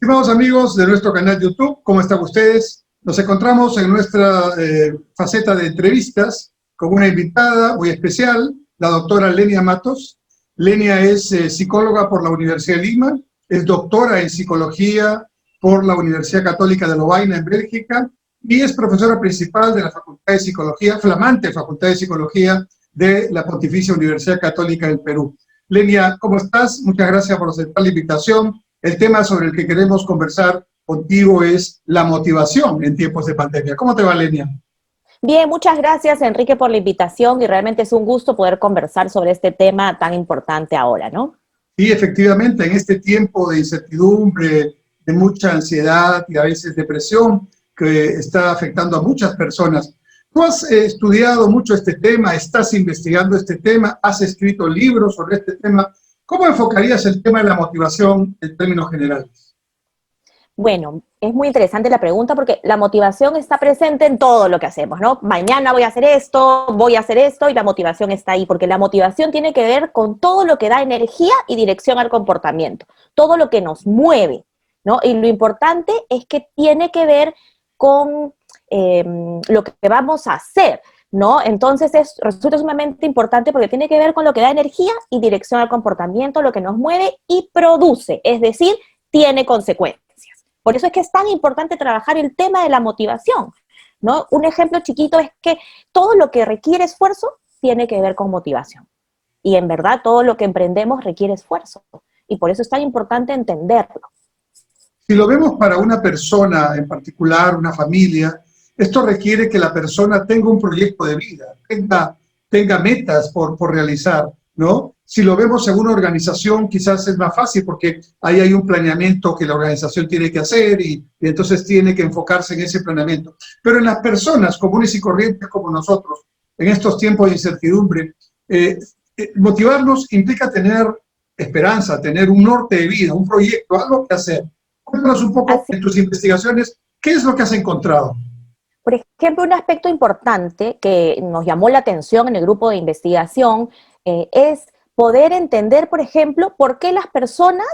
Estimados amigos de nuestro canal YouTube, ¿cómo están ustedes? Nos encontramos en nuestra faceta de entrevistas con una invitada muy especial, la doctora Lenia Matos. Lenia es psicóloga por la Universidad de Lima, es doctora en psicología por la Universidad Católica de Lovaina en Bélgica y es profesora principal de la Facultad de Psicología, flamante Facultad de Psicología de la Pontificia Universidad Católica del Perú. Lenia, ¿cómo estás? Muchas gracias por aceptar la invitación. El tema sobre el que queremos conversar contigo es la motivación en tiempos de pandemia. ¿Cómo te va, Lenia? Bien, muchas gracias, Enrique, por la invitación y realmente es un gusto poder conversar sobre este tema tan importante ahora, ¿no? Sí, efectivamente, en este tiempo de incertidumbre, de mucha ansiedad y a veces depresión que está afectando a muchas personas. Tú has estudiado mucho este tema, estás investigando este tema, has escrito libros sobre este tema. ¿Cómo enfocarías el tema de la motivación en términos generales? Bueno, es muy interesante la pregunta porque la motivación está presente en todo lo que hacemos, ¿no? Mañana voy a hacer esto y la motivación está ahí, porque la motivación tiene que ver con todo lo que da energía y dirección al comportamiento, todo lo que nos mueve, ¿no? Y lo importante es que tiene que ver con lo que vamos a hacer, ¿no? Entonces resulta sumamente importante porque tiene que ver con lo que da energía y dirección al comportamiento, lo que nos mueve y produce, es decir, tiene consecuencias. Por eso es que es tan importante trabajar el tema de la motivación, ¿no? Un ejemplo chiquito es que todo lo que requiere esfuerzo tiene que ver con motivación. Y en verdad todo lo que emprendemos requiere esfuerzo. Y por eso es tan importante entenderlo. Si lo vemos para una persona en particular, una familia, esto requiere que la persona tenga un proyecto de vida, tenga metas por realizar, ¿no? Si lo vemos en una organización, quizás es más fácil porque ahí hay un planeamiento que la organización tiene que hacer y entonces tiene que enfocarse en ese planeamiento. Pero en las personas comunes y corrientes como nosotros, en estos tiempos de incertidumbre, motivarnos implica tener esperanza, tener un norte de vida, un proyecto, algo que hacer. Cuéntanos un poco en tus investigaciones, ¿qué es lo que has encontrado? Por ejemplo, un aspecto importante que nos llamó la atención en el grupo de investigación es poder entender, por ejemplo, por qué las personas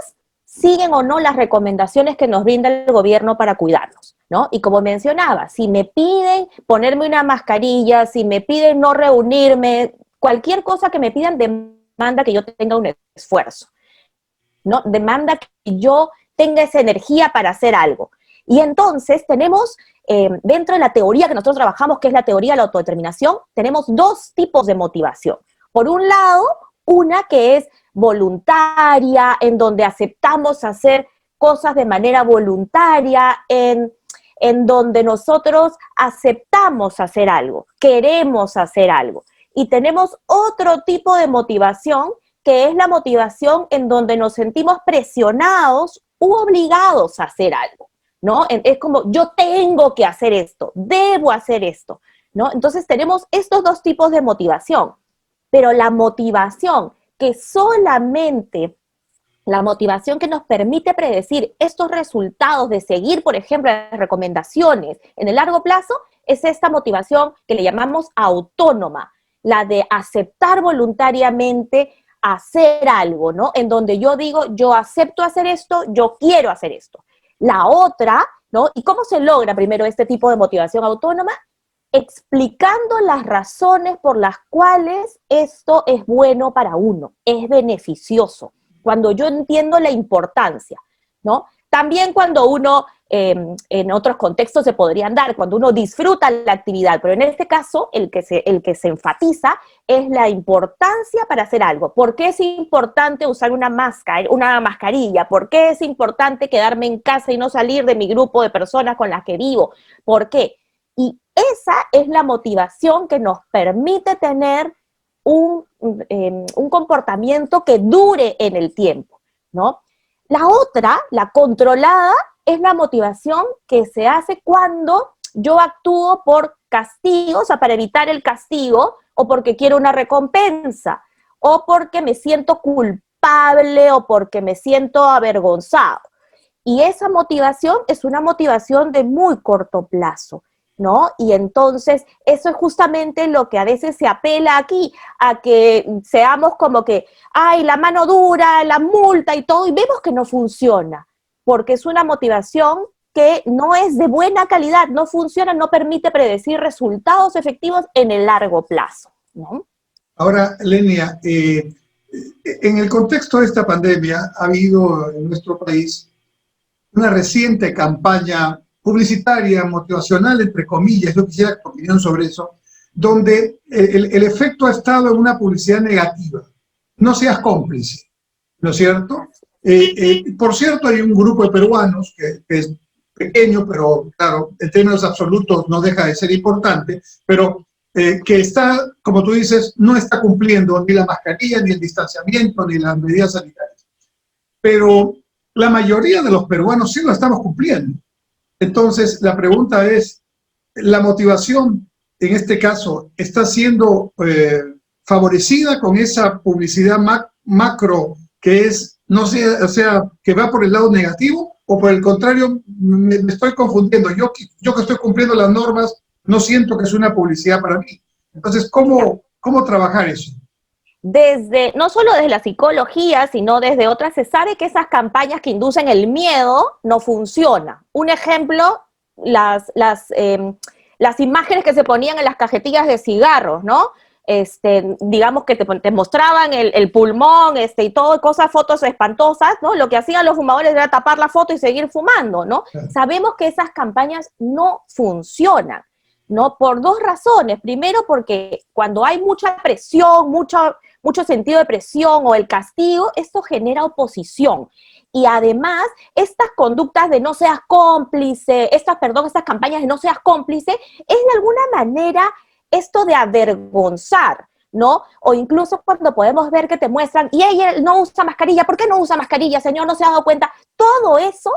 siguen o no las recomendaciones que nos brinda el gobierno para cuidarnos, ¿no? Y como mencionaba, si me piden ponerme una mascarilla, si me piden no reunirme, cualquier cosa que me pidan demanda que yo tenga un esfuerzo, ¿no? Demanda que yo tenga esa energía para hacer algo. Y entonces tenemos, dentro de la teoría que nosotros trabajamos, que es la teoría de la autodeterminación, tenemos dos tipos de motivación. Por un lado, una que es voluntaria, en donde aceptamos hacer cosas de manera voluntaria, en donde nosotros aceptamos hacer algo, queremos hacer algo. Y tenemos otro tipo de motivación, que es la motivación en donde nos sentimos presionados u obligados a hacer algo, ¿no? Es como, yo tengo que hacer esto, debo hacer esto, ¿no? Entonces tenemos estos dos tipos de motivación, pero la motivación que solamente, la motivación que nos permite predecir estos resultados de seguir, por ejemplo, las recomendaciones en el largo plazo, es esta motivación que le llamamos autónoma, la de aceptar voluntariamente hacer algo, ¿no? En donde yo digo, yo acepto hacer esto, yo quiero hacer esto. La otra, ¿no? ¿Y cómo se logra primero este tipo de motivación autónoma? Explicando las razones por las cuales esto es bueno para uno, es beneficioso. Cuando yo entiendo la importancia, ¿no? También cuando uno, en otros contextos se podrían dar, cuando uno disfruta la actividad, pero en este caso el que se enfatiza es la importancia para hacer algo. ¿Por qué es importante usar una mascarilla? ¿Por qué es importante quedarme en casa y no salir de mi grupo de personas con las que vivo? ¿Por qué? Y esa es la motivación que nos permite tener un comportamiento que dure en el tiempo, ¿no? La otra, la controlada, es la motivación que se hace cuando yo actúo por castigo, o sea, para evitar el castigo, o porque quiero una recompensa, o porque me siento culpable, o porque me siento avergonzado. Y esa motivación es una motivación de muy corto plazo, ¿no? Y entonces eso es justamente lo que a veces se apela aquí, a que seamos como que, ay, la mano dura, la multa y todo, y vemos que no funciona. porque es una motivación que no es de buena calidad, no funciona, no permite predecir resultados efectivos en el largo plazo, ¿no? Ahora, Lenia, en el contexto de esta pandemia ha habido en nuestro país una reciente campaña publicitaria, motivacional, entre comillas, yo quisiera tu opinión sobre eso, donde el efecto ha estado en una publicidad negativa. No seas cómplice, ¿no es cierto? Por cierto, hay un grupo de peruanos que es pequeño, pero claro, en términos absolutos no deja de ser importante, pero que está, como tú dices, no está cumpliendo ni la mascarilla, ni el distanciamiento, ni las medidas sanitarias. Pero la mayoría de los peruanos sí lo estamos cumpliendo. Entonces, la pregunta es, ¿la motivación, en este caso, está siendo favorecida con esa publicidad macro que es, no sé, o sea, que va por el lado negativo, o por el contrario, me estoy confundiendo? Yo que estoy cumpliendo las normas, no siento que es una publicidad para mí. Entonces, ¿cómo trabajar eso? No solo desde la psicología, sino desde otras, se sabe que esas campañas que inducen el miedo no funcionan. Un ejemplo, las imágenes que se ponían en las cajetillas de cigarros, ¿no? Digamos que te mostraban el pulmón, y todo, fotos espantosas, ¿no? Lo que hacían los fumadores era tapar la foto y seguir fumando, ¿no? Sabemos que esas campañas no funcionan, ¿no? Por dos razones. Primero, porque cuando hay mucha presión, mucho sentido de presión o el castigo, esto genera oposición. Y además, estas conductas de no seas cómplice, estas campañas de no seas cómplice, es de alguna manera esto de avergonzar, ¿no? O incluso cuando podemos ver que te muestran, y ella no usa mascarilla, ¿por qué no usa mascarilla, señor? ¿No se ha dado cuenta? Todo eso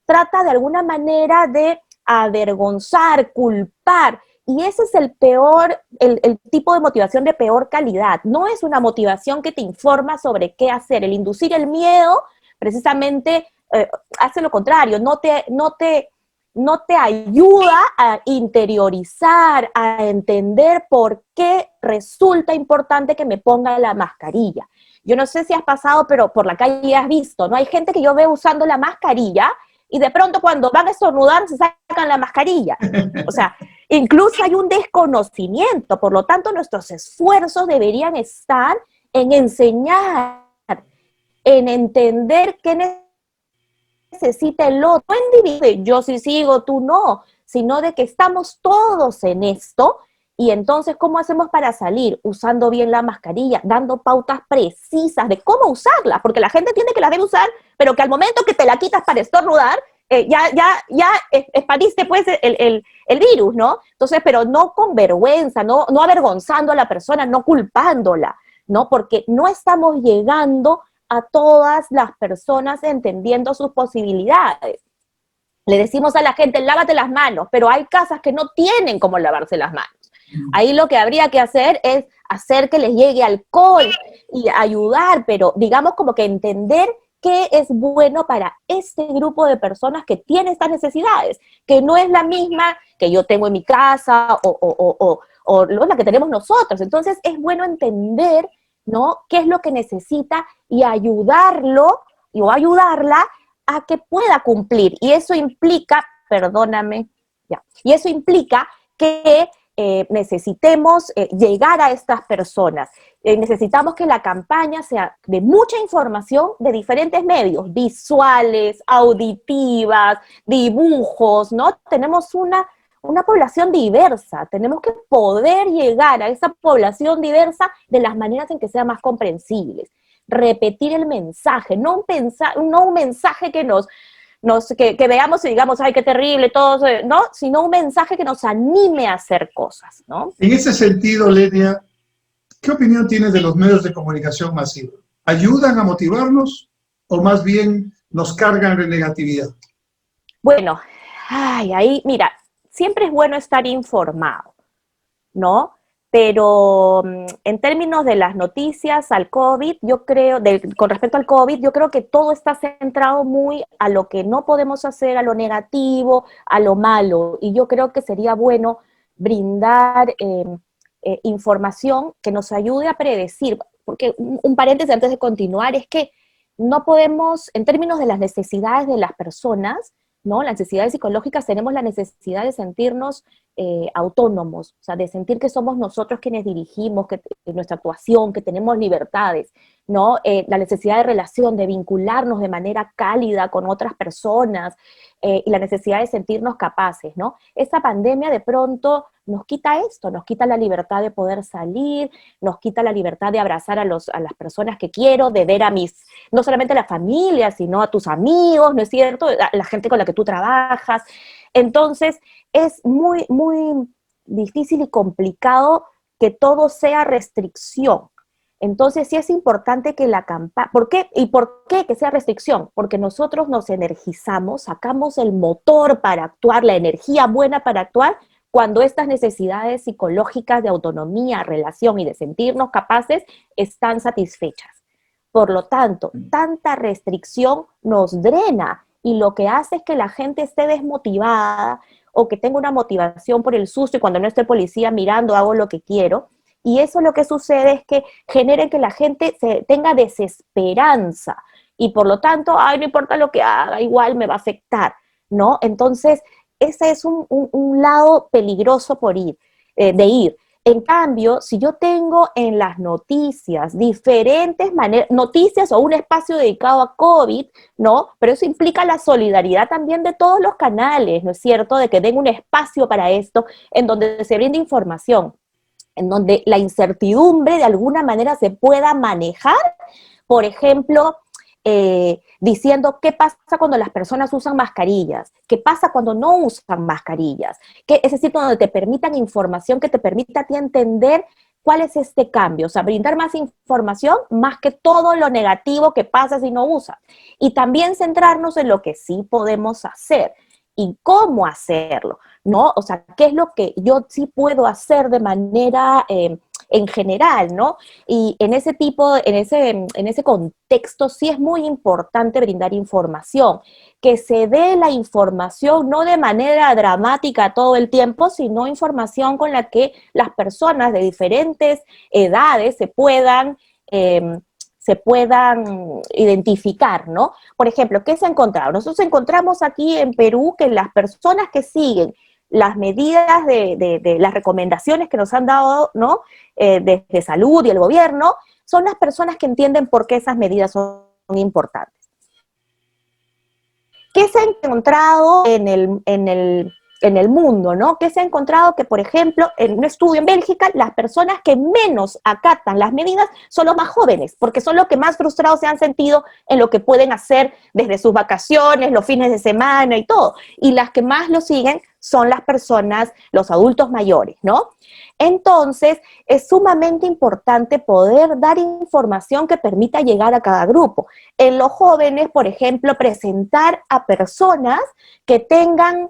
trata de alguna manera de avergonzar, culpar, y ese es el tipo de motivación de peor calidad. No es una motivación que te informa sobre qué hacer. El inducir el miedo, precisamente, hace lo contrario, no te ayuda a interiorizar, a entender por qué resulta importante que me ponga la mascarilla. Yo no sé si has pasado, pero por la calle has visto, ¿no? Hay gente que yo veo usando la mascarilla y de pronto cuando van a estornudar se sacan la mascarilla. O sea, incluso hay un desconocimiento, por lo tanto nuestros esfuerzos deberían estar en enseñar, en entender qué necesita el otro, no individuo, yo sí sigo, tú no, sino de que estamos todos en esto. Y entonces, ¿cómo hacemos para salir? Usando bien la mascarilla, dando pautas precisas de cómo usarla, porque la gente entiende que la debe usar, pero que al momento que te la quitas para estornudar, ya expandiste pues el virus, ¿no? Entonces, pero no con vergüenza, no avergonzando a la persona, no culpándola, ¿no? Porque no estamos llegando a todas las personas entendiendo sus posibilidades. Le decimos a la gente, lávate las manos, pero hay casas que no tienen cómo lavarse las manos. Ahí lo que habría que hacer es hacer que les llegue alcohol y ayudar, pero digamos como que entender qué es bueno para este grupo de personas que tiene estas necesidades, que no es la misma que yo tengo en mi casa o la que tenemos nosotros. Entonces es bueno entender, ¿no?, qué es lo que necesita y ayudarlo o ayudarla a que pueda cumplir. Y eso implica, y eso implica que necesitemos llegar a estas personas. Necesitamos que la campaña sea de mucha información de diferentes medios, visuales, auditivas, dibujos, ¿no? Tenemos una población diversa, tenemos que poder llegar a esa población diversa de las maneras en que sean más comprensibles. Repetir el mensaje, no un mensaje que veamos y digamos, ay, qué terrible, todos, ¿no? Sino un mensaje que nos anime a hacer cosas, ¿no? En ese sentido, Lenia, ¿qué opinión tienes de los medios de comunicación masivos? ¿Ayudan a motivarnos o más bien nos cargan de negatividad? Bueno, ahí, mira, siempre es bueno estar informado, ¿no? Pero en términos de las noticias al COVID, yo creo, con respecto al COVID, yo creo que todo está centrado muy a lo que no podemos hacer, a lo negativo, a lo malo, y yo creo que sería bueno brindar información que nos ayude a predecir, porque un paréntesis antes de continuar, es que no podemos, en términos de las necesidades de las personas, ¿no? Las necesidades psicológicas, tenemos la necesidad de sentirnos autónomos, o sea, de sentir que somos nosotros quienes dirigimos que nuestra actuación, que tenemos libertades, ¿no? La necesidad de relación, de vincularnos de manera cálida con otras personas, y la necesidad de sentirnos capaces, ¿no? Esta pandemia de pronto nos quita esto, nos quita la libertad de poder salir, nos quita la libertad de abrazar a las personas que quiero, de ver a no solamente a la familia, sino a tus amigos, ¿no es cierto? A la gente con la que tú trabajas. Entonces, es muy, muy difícil y complicado que todo sea restricción. Entonces sí es importante que la campaña, ¿por qué? ¿Y por qué que sea restricción? Porque nosotros nos energizamos, sacamos el motor para actuar, la energía buena para actuar, cuando estas necesidades psicológicas de autonomía, relación y de sentirnos capaces están satisfechas. Por lo tanto, tanta restricción nos drena y lo que hace es que la gente esté desmotivada o que tenga una motivación por el susto y cuando no esté policía mirando hago lo que quiero. Y eso lo que sucede es que genere que la gente tenga desesperanza y por lo tanto, ay, no importa lo que haga, igual me va a afectar, ¿no? Entonces, ese es un lado peligroso de ir. En cambio, si yo tengo en las noticias diferentes maneras, noticias o un espacio dedicado a COVID, ¿no? Pero eso implica la solidaridad también de todos los canales, ¿no es cierto? De que den un espacio para esto, en donde se brinde información, en donde la incertidumbre de alguna manera se pueda manejar, por ejemplo, diciendo qué pasa cuando las personas usan mascarillas, qué pasa cuando no usan mascarillas, es decir, donde te permitan información que te permita a ti entender cuál es este cambio, o sea, brindar más información más que todo lo negativo que pasa si no usas, y también centrarnos en lo que sí podemos hacer y cómo hacerlo, ¿no? O sea, qué es lo que yo sí puedo hacer de manera en general, ¿no? Y en ese contexto sí es muy importante brindar información, que se dé la información no de manera dramática todo el tiempo, sino información con la que las personas de diferentes edades se puedan identificar, ¿no? Por ejemplo, ¿qué se ha encontrado? Nosotros encontramos aquí en Perú que las personas que siguen las medidas de las recomendaciones que nos han dado, ¿no? Desde salud y el gobierno, son las personas que entienden por qué esas medidas son importantes. ¿Qué se ha encontrado en el mundo, ¿no? ¿Qué se ha encontrado? Que, por ejemplo, en un estudio en Bélgica, las personas que menos acatan las medidas son los más jóvenes, porque son los que más frustrados se han sentido en lo que pueden hacer desde sus vacaciones, los fines de semana y todo. Y las que más lo siguen son las personas, los adultos mayores, ¿no? Entonces, es sumamente importante poder dar información que permita llegar a cada grupo. En los jóvenes, por ejemplo, presentar a personas que tengan,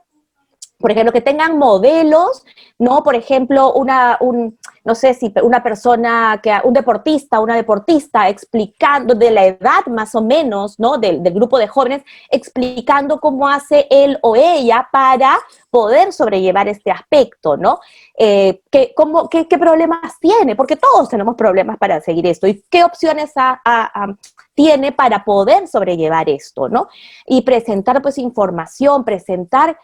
por ejemplo, que tengan modelos, ¿no? Por ejemplo, no sé si una persona, un deportista, una deportista, explicando de la edad más o menos, ¿no? Del grupo de jóvenes, explicando cómo hace él o ella para poder sobrellevar este aspecto, ¿no? ¿Qué problemas tiene? Porque todos tenemos problemas para seguir esto. ¿Y qué opciones tiene para poder sobrellevar esto, ¿no? Y presentar, pues, información, presentar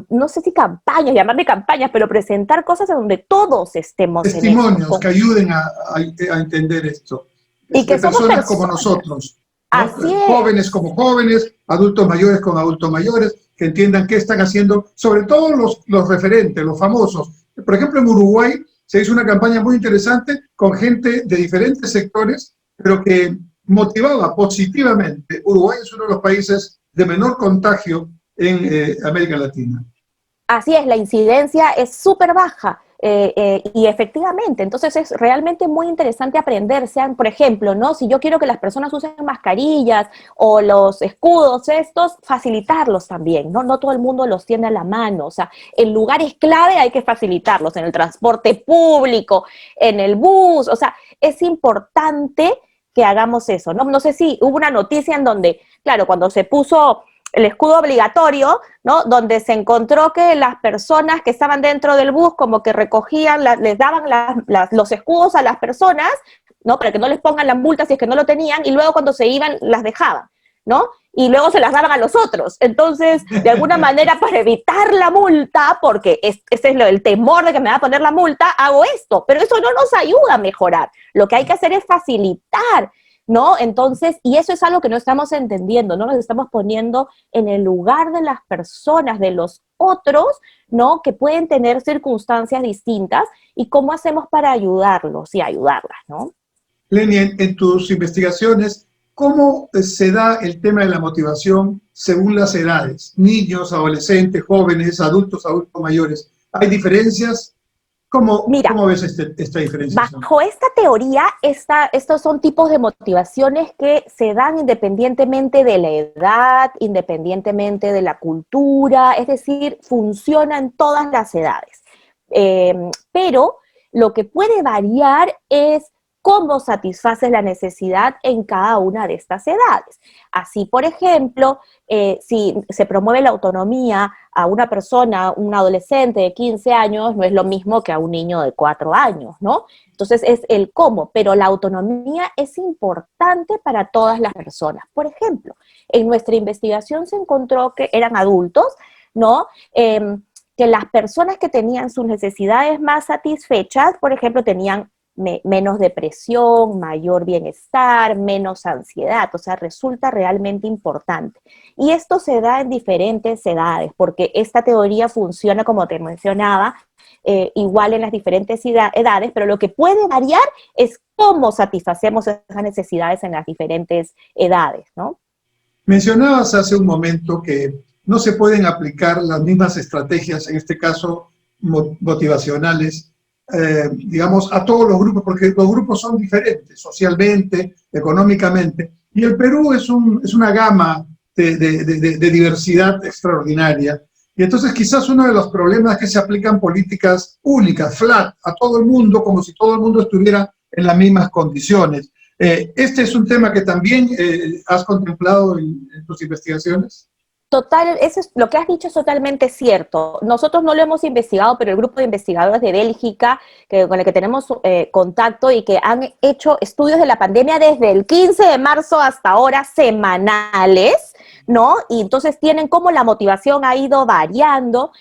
no sé si campañas, llamarle campañas, pero presentar cosas en donde todos estemos testimonios en esto. Que ayuden a entender esto. Y que somos personas como nosotros, ¿no? Así Jóvenes como jóvenes, adultos mayores con adultos mayores, que entiendan qué están haciendo, sobre todo los referentes, los famosos. Por ejemplo, en Uruguay se hizo una campaña muy interesante con gente de diferentes sectores, pero que motivaba positivamente. Uruguay es uno de los países de menor contagio en América Latina. Así es, la incidencia es súper baja. Y efectivamente, entonces es realmente muy interesante aprender, sean, por ejemplo, ¿no? Si yo quiero que las personas usen mascarillas o los escudos estos, facilitarlos también, ¿no? No todo el mundo los tiene a la mano, o sea, en lugares clave hay que facilitarlos, en el transporte público, en el bus, o sea, es importante que hagamos eso, ¿no? No sé si hubo una noticia en donde, claro, cuando se puso el escudo obligatorio, ¿no? Donde se encontró que las personas que estaban dentro del bus como que recogían, les daban los escudos a las personas ¿no? Para que no les pongan la multa si es que no lo tenían, y luego cuando se iban las dejaban, ¿no? Y luego se las daban a los otros. Entonces, de alguna manera, para evitar la multa, porque ese es el temor de que me va a poner la multa, hago esto, pero eso no nos ayuda a mejorar. Lo que hay que hacer es facilitar, ¿no? Entonces, y eso es algo que no estamos entendiendo, no nos estamos poniendo en el lugar de las personas, de los otros, ¿no? Que pueden tener circunstancias distintas, y cómo hacemos para ayudarlos y ayudarlas, ¿no? Lenny, en tus investigaciones, ¿cómo se da el tema de la motivación según las edades? Niños, adolescentes, jóvenes, adultos mayores. ¿Hay diferencias? Mira, ¿Cómo ves esta diferenciación? bajo esta teoría, estos son tipos de motivaciones que se dan independientemente de la edad, independientemente de la cultura, es decir, funciona en todas las edades. Pero lo que puede variar es cómo satisfaces la necesidad en cada una de estas edades. Así, por ejemplo, si se promueve la autonomía a una persona, un adolescente de 15 años, no es lo mismo que a un niño de 4 años, ¿no? Entonces es el cómo, pero la autonomía es importante para todas las personas. Por ejemplo, en nuestra investigación se encontró que eran adultos, ¿no? Que las personas que tenían sus necesidades más satisfechas, por ejemplo, tenían menos depresión, mayor bienestar, menos ansiedad, o sea, resulta realmente importante. Y esto se da en diferentes edades, porque esta teoría funciona, como te mencionaba, igual en las diferentes edades, pero lo que puede variar es cómo satisfacemos esas necesidades en las diferentes edades, ¿no? Mencionabas hace un momento que no se pueden aplicar las mismas estrategias, en este caso motivacionales, digamos, a todos los grupos, porque los grupos son diferentes, socialmente, económicamente, y el Perú es una gama de diversidad extraordinaria. Y entonces quizás uno de los problemas es que se aplican políticas únicas, flat, a todo el mundo, como si todo el mundo estuviera en las mismas condiciones. ¿Este es un tema que también has contemplado en tus investigaciones? Total, eso es, lo que has dicho es totalmente cierto. Nosotros no lo hemos investigado, pero el grupo de investigadores de Bélgica, con el que tenemos contacto y que han hecho estudios de la pandemia desde el 15 de marzo hasta ahora, semanales, ¿no? Y entonces tienen cómo la motivación ha ido variando,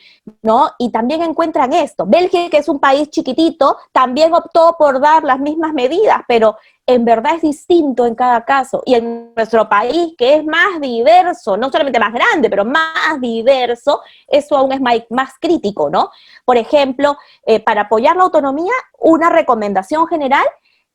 ¿no? Y también encuentran esto. Bélgica, que es un país chiquitito, también optó por dar las mismas medidas, pero en verdad es distinto en cada caso. Y en nuestro país, que es más diverso, no solamente más grande, pero más diverso, eso aún es más crítico, ¿no? Por ejemplo, para apoyar la autonomía, una recomendación general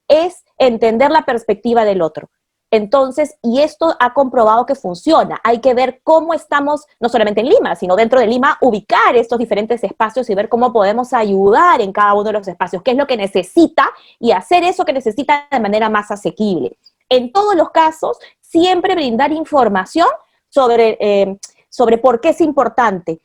es entender la perspectiva del otro. Entonces, y esto ha comprobado que funciona. Hay que ver cómo estamos, no solamente en Lima, sino dentro de Lima, ubicar estos diferentes espacios y ver cómo podemos ayudar en cada uno de los espacios, qué es lo que necesita, y hacer eso que necesita de manera más asequible. En todos los casos, siempre brindar información sobre por qué es importante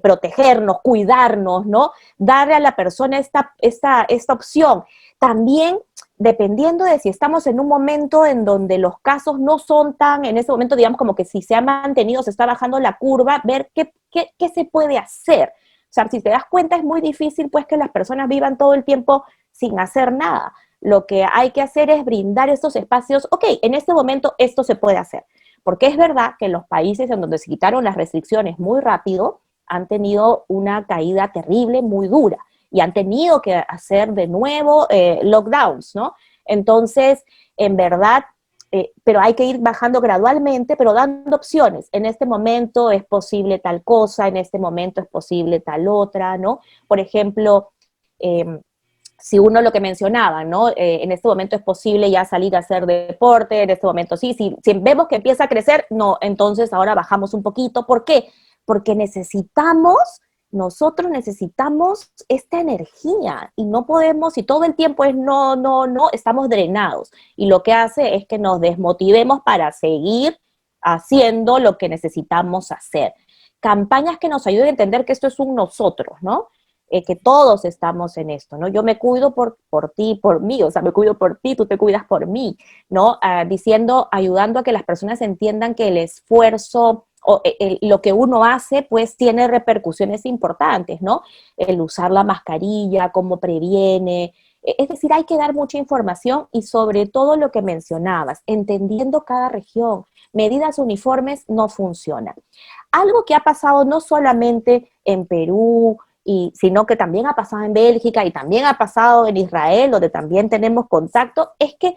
protegernos, cuidarnos, ¿no? Darle a la persona esta opción. También, dependiendo de si estamos en un momento en donde los casos no son tan, en ese momento, digamos, como que si se ha mantenido, se está bajando la curva, ver qué se puede hacer. O sea, si te das cuenta, es muy difícil, pues, que las personas vivan todo el tiempo sin hacer nada. Lo que hay que hacer es brindar estos espacios. Ok, en este momento esto se puede hacer. Porque es verdad que en los países en donde se quitaron las restricciones muy rápido, han tenido una caída terrible, muy dura, y han tenido que hacer de nuevo lockdowns, ¿no? Entonces, en verdad, pero hay que ir bajando gradualmente, pero dando opciones. En este momento es posible tal cosa, en este momento es posible tal otra, ¿no? Por ejemplo, si uno lo que mencionaba, ¿no? En este momento es posible ya salir a hacer deporte, en este momento sí, si vemos que empieza a crecer, no, entonces ahora bajamos un poquito. ¿Por qué? Porque nosotros necesitamos esta energía y no podemos, y todo el tiempo es no, no, no, estamos drenados. Y lo que hace es que nos desmotivemos para seguir haciendo lo que necesitamos hacer. Campañas que nos ayuden a entender que esto es un nosotros, ¿no? Que todos estamos en esto, ¿no? Yo me cuido por ti, por mí, o sea, me cuido por ti, tú te cuidas por mí, ¿no? Ayudando a que las personas entiendan que el esfuerzo o lo que uno hace, pues tiene repercusiones importantes, ¿no? El usar la mascarilla, cómo previene, Es decir, hay que dar mucha información y sobre todo lo que mencionabas, entendiendo cada región. Medidas uniformes no funcionan. Algo que ha pasado no solamente en Perú, sino que también ha pasado en Bélgica y también ha pasado en Israel, donde también tenemos contacto, es que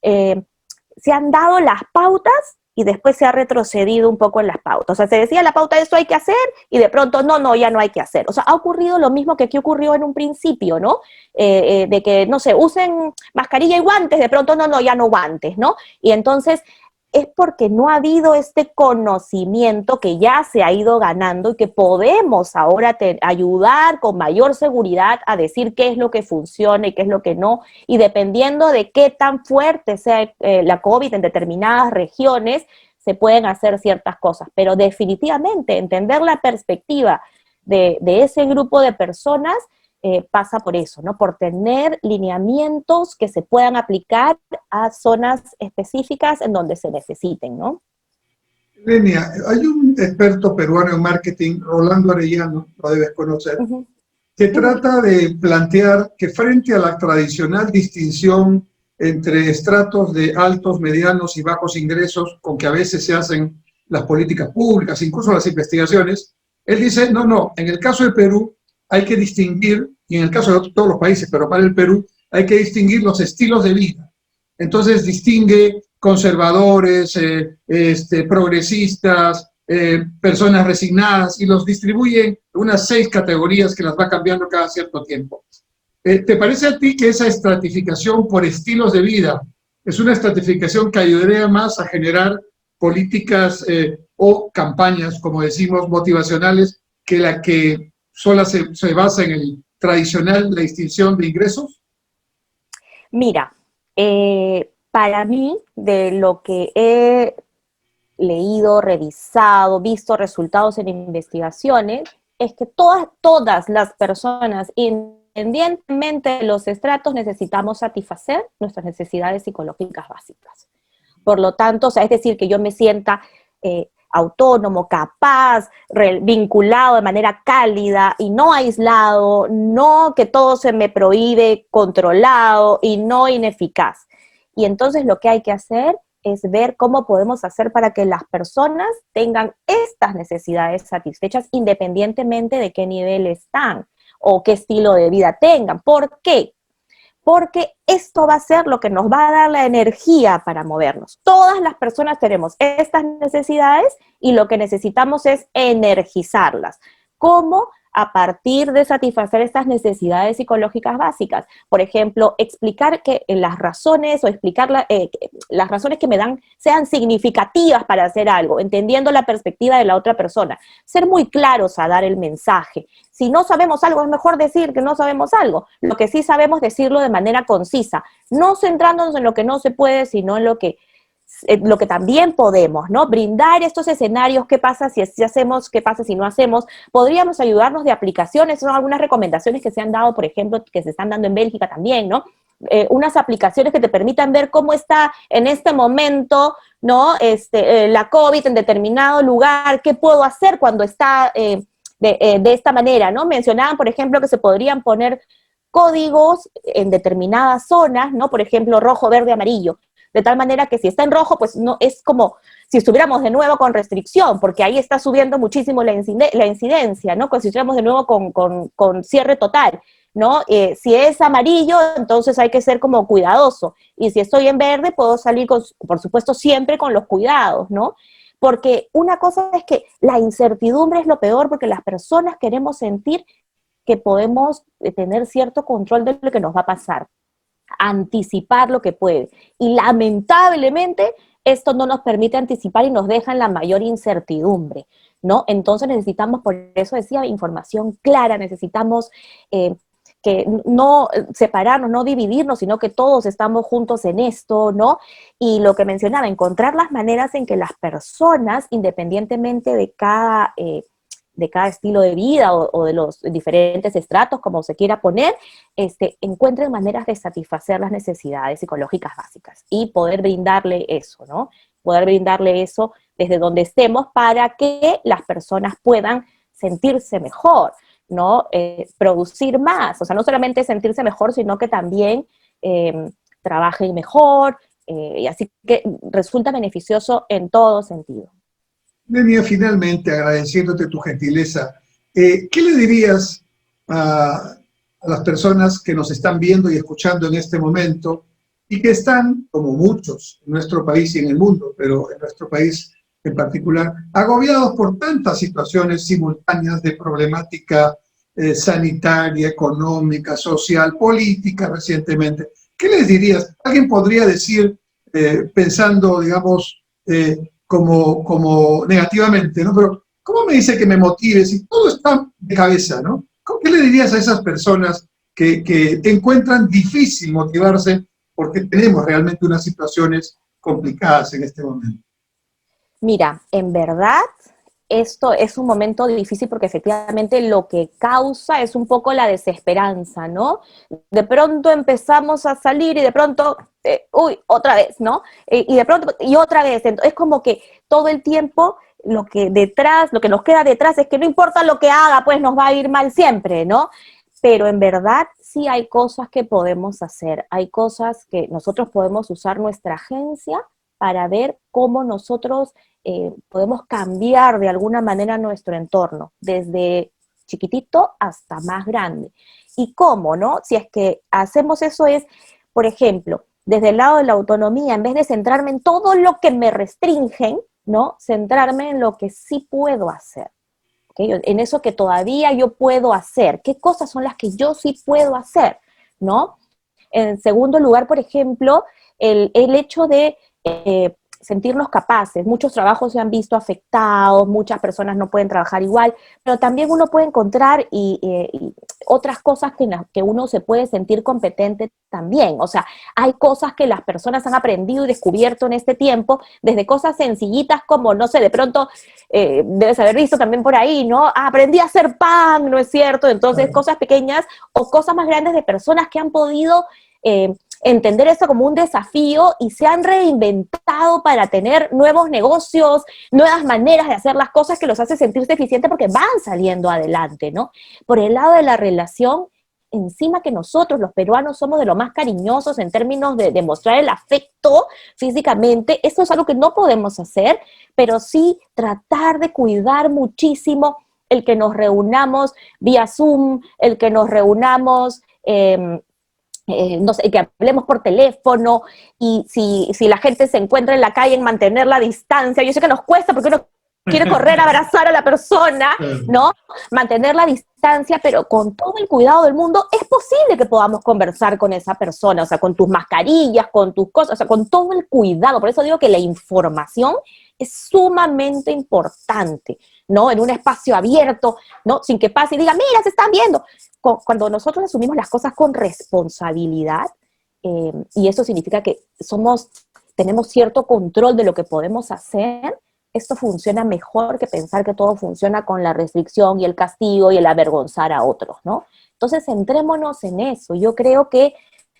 se han dado las pautas y después se ha retrocedido un poco en las pautas. O sea, se decía la pauta de esto hay que hacer y de pronto no, ya no hay que hacer. O sea, ha ocurrido lo mismo que aquí ocurrió en un principio, ¿no? De que, no sé, usen mascarilla y guantes, de pronto no, ya no guantes, ¿no? Y entonces es porque no ha habido este conocimiento que ya se ha ido ganando y que podemos ahora ayudar con mayor seguridad a decir qué es lo que funciona y qué es lo que no, y dependiendo de qué tan fuerte sea la COVID en determinadas regiones, se pueden hacer ciertas cosas, pero definitivamente entender la perspectiva de ese grupo de personas pasa por eso, ¿no? Por tener lineamientos que se puedan aplicar a zonas específicas en donde se necesiten, ¿no? Lenia, hay un experto peruano en marketing, Rolando Arellano, lo debes conocer, que trata de plantear que frente a la tradicional distinción entre estratos de altos, medianos y bajos ingresos con que a veces se hacen las políticas públicas, incluso las investigaciones, él dice, no, en el caso de Perú hay que distinguir, y en el caso de todos los países, pero para el Perú, hay que distinguir los estilos de vida. Entonces distingue conservadores, progresistas, personas resignadas, y los distribuye en unas 6 categorías que las va cambiando cada cierto tiempo. ¿Te parece a ti que esa estratificación por estilos de vida es una estratificación que ayudaría más a generar políticas o campañas, como decimos, motivacionales, que la que sola se basa en el tradicional, la distinción de ingresos? Mira, para mí, de lo que he leído, revisado, visto resultados en investigaciones, es que todas las personas, independientemente de los estratos, necesitamos satisfacer nuestras necesidades psicológicas básicas. Por lo tanto, o sea, es decir, que yo me sienta autónomo, capaz, vinculado de manera cálida y no aislado, no que todo se me prohíbe, controlado y no ineficaz. Y entonces lo que hay que hacer es ver cómo podemos hacer para que las personas tengan estas necesidades satisfechas independientemente de qué nivel están o qué estilo de vida tengan. ¿Por qué? Porque esto va a ser lo que nos va a dar la energía para movernos. Todas las personas tenemos estas necesidades y lo que necesitamos es energizarlas. ¿Cómo? A partir de satisfacer estas necesidades psicológicas básicas. Por ejemplo, explicar que las razones o explicar las razones que me dan sean significativas para hacer algo, entendiendo la perspectiva de la otra persona. Ser muy claros a dar el mensaje. Si no sabemos algo, es mejor decir que no sabemos algo. Lo que sí sabemos, decirlo de manera concisa, no centrándonos en lo que no se puede, sino en lo que también podemos, ¿no? Brindar estos escenarios, qué pasa si hacemos, qué pasa si no hacemos. Podríamos ayudarnos de aplicaciones, son algunas recomendaciones que se han dado, por ejemplo, que se están dando en Bélgica también, ¿no? Unas aplicaciones que te permitan ver cómo está en este momento, ¿no? La COVID en determinado lugar, qué puedo hacer cuando está de esta manera, ¿no? Mencionaban, por ejemplo, que se podrían poner códigos en determinadas zonas, ¿no? Por ejemplo, rojo, verde, amarillo. De tal manera que si está en rojo, pues no es como si estuviéramos de nuevo con restricción, porque ahí está subiendo muchísimo la incidencia, ¿no? Si estuviéramos de nuevo con cierre total, ¿no? Si es amarillo, entonces hay que ser como cuidadoso. Y si estoy en verde, puedo salir, por supuesto, siempre con los cuidados, ¿no? Porque una cosa es que la incertidumbre es lo peor, porque las personas queremos sentir que podemos tener cierto control de lo que nos va a pasar, anticipar lo que puede. Y lamentablemente esto no nos permite anticipar y nos deja en la mayor incertidumbre, ¿no? Entonces necesitamos, por eso decía, información clara, necesitamos que no separarnos, no dividirnos, sino que todos estamos juntos en esto, ¿no? Y lo que mencionaba, encontrar las maneras en que las personas, independientemente de cada estilo de vida o de los diferentes estratos, como se quiera poner, encuentren maneras de satisfacer las necesidades psicológicas básicas y poder brindarle eso, ¿no? Poder brindarle eso desde donde estemos para que las personas puedan sentirse mejor. ¿no? Producir más, o sea, no solamente sentirse mejor, sino que también trabajen mejor, y así que resulta beneficioso en todo sentido. Lenia, finalmente, agradeciéndote tu gentileza, ¿qué le dirías a las personas que nos están viendo y escuchando en este momento y que están, como muchos en nuestro país y en el mundo, pero en nuestro país en particular, agobiados por tantas situaciones simultáneas de problemática sanitaria, económica, social, política recientemente? ¿Qué les dirías? Alguien podría decir, pensando, digamos, como negativamente, ¿no? Pero, ¿cómo me dice que me motive si todo está de cabeza, ¿no? ¿Qué le dirías a esas personas que encuentran difícil motivarse porque tenemos realmente unas situaciones complicadas en este momento? Mira, en verdad, esto es un momento difícil porque efectivamente lo que causa es un poco la desesperanza, ¿no? De pronto empezamos a salir y de pronto, uy, otra vez, ¿no? Y de pronto, y otra vez. Entonces, es como que todo el tiempo lo que nos queda detrás es que no importa lo que haga, pues nos va a ir mal siempre, ¿no? Pero en verdad sí hay cosas que podemos hacer, hay cosas que nosotros podemos usar nuestra agencia para ver cómo nosotros podemos cambiar de alguna manera nuestro entorno, desde chiquitito hasta más grande. ¿Y cómo, no? Si es que hacemos eso es, por ejemplo, desde el lado de la autonomía, en vez de centrarme en todo lo que me restringen, ¿no? Centrarme en lo que sí puedo hacer. ¿Okay? En eso que todavía yo puedo hacer. ¿Qué cosas son las que yo sí puedo hacer? ¿No? En segundo lugar, por ejemplo, el hecho de sentirnos capaces. Muchos trabajos se han visto afectados, muchas personas no pueden trabajar igual, pero también uno puede encontrar y otras cosas que uno se puede sentir competente también. O sea, hay cosas que las personas han aprendido y descubierto en este tiempo, desde cosas sencillitas como, no sé, de pronto debes haber visto también por ahí, ¿no? Aprendí a hacer pan, ¿no es cierto? Entonces, cosas pequeñas o cosas más grandes de personas que han podido entender eso como un desafío y se han reinventado para tener nuevos negocios, nuevas maneras de hacer las cosas que los hace sentirse eficientes porque van saliendo adelante, ¿no? Por el lado de la relación, encima que nosotros los peruanos somos de los más cariñosos en términos de demostrar el afecto físicamente, esto es algo que no podemos hacer, pero sí tratar de cuidar muchísimo el que nos reunamos vía Zoom, el que nos reunamos no sé, que hablemos por teléfono, y si la gente se encuentra en la calle, en mantener la distancia. Yo sé que nos cuesta porque uno quiere correr a abrazar a la persona, ¿no? Mantener la distancia, pero con todo el cuidado del mundo, es posible que podamos conversar con esa persona, o sea, con tus mascarillas, con tus cosas, o sea, con todo el cuidado. Por eso digo que la información es sumamente importante, ¿no? En un espacio abierto, ¿no? Sin que pase y diga, mira, se están viendo. Cuando nosotros asumimos las cosas con responsabilidad, y eso significa que tenemos cierto control de lo que podemos hacer, esto funciona mejor que pensar que todo funciona con la restricción y el castigo y el avergonzar a otros, ¿no? Entonces, centrémonos en eso. Yo creo que,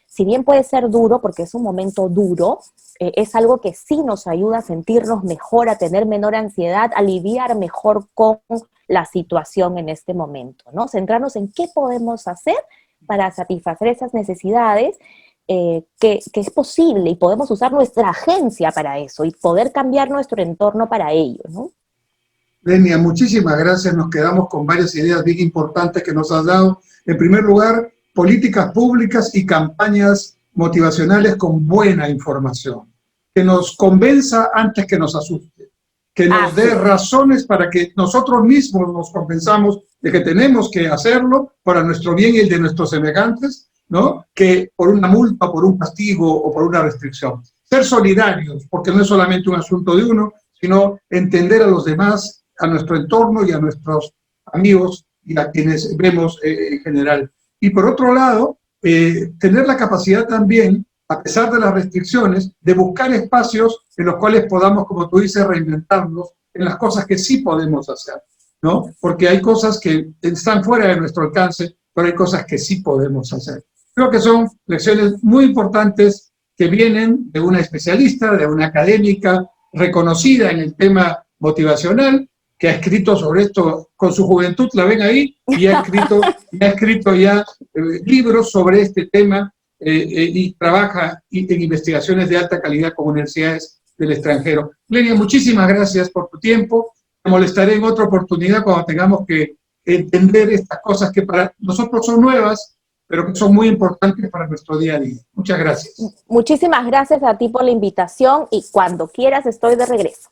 si bien puede ser duro, porque es un momento duro, es algo que sí nos ayuda a sentirnos mejor, a tener menor ansiedad, a lidiar mejor con la situación en este momento, ¿no? Centrarnos en qué podemos hacer para satisfacer esas necesidades, que es posible, y podemos usar nuestra agencia para eso y poder cambiar nuestro entorno para ello, ¿no? Lenia, muchísimas gracias. Nos quedamos con varias ideas bien importantes que nos has dado. En primer lugar, políticas públicas y campañas motivacionales con buena información, que nos convenza antes que nos asuste, que nos dé razones para que nosotros mismos nos convenzamos de que tenemos que hacerlo para nuestro bien y el de nuestros semejantes, ¿no? Que por una multa, por un castigo o por una restricción. Ser solidarios, porque no es solamente un asunto de uno, sino entender a los demás, a nuestro entorno y a nuestros amigos y a quienes vemos en general. Y por otro lado, tener la capacidad también, a pesar de las restricciones, de buscar espacios en los cuales podamos, como tú dices, reinventarnos en las cosas que sí podemos hacer, ¿no? Porque hay cosas que están fuera de nuestro alcance, pero hay cosas que sí podemos hacer. Creo que son lecciones muy importantes que vienen de una especialista, de una académica reconocida en el tema motivacional, que ha escrito sobre esto con su juventud, la ven ahí, y ha escrito ya libros sobre este tema y trabaja en investigaciones de alta calidad con universidades del extranjero. Lenia, muchísimas gracias por tu tiempo. Te molestaré en otra oportunidad cuando tengamos que entender estas cosas que para nosotros son nuevas, pero que son muy importantes para nuestro día a día. Muchas gracias. Muchísimas gracias a ti por la invitación y cuando quieras estoy de regreso.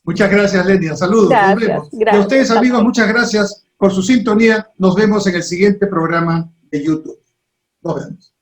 Muchas gracias, Lenia. Saludos. Gracias, nos vemos. gracias. Y a ustedes, amigos, muchas gracias por su sintonía. Nos vemos en el siguiente programa de YouTube. Nos vemos.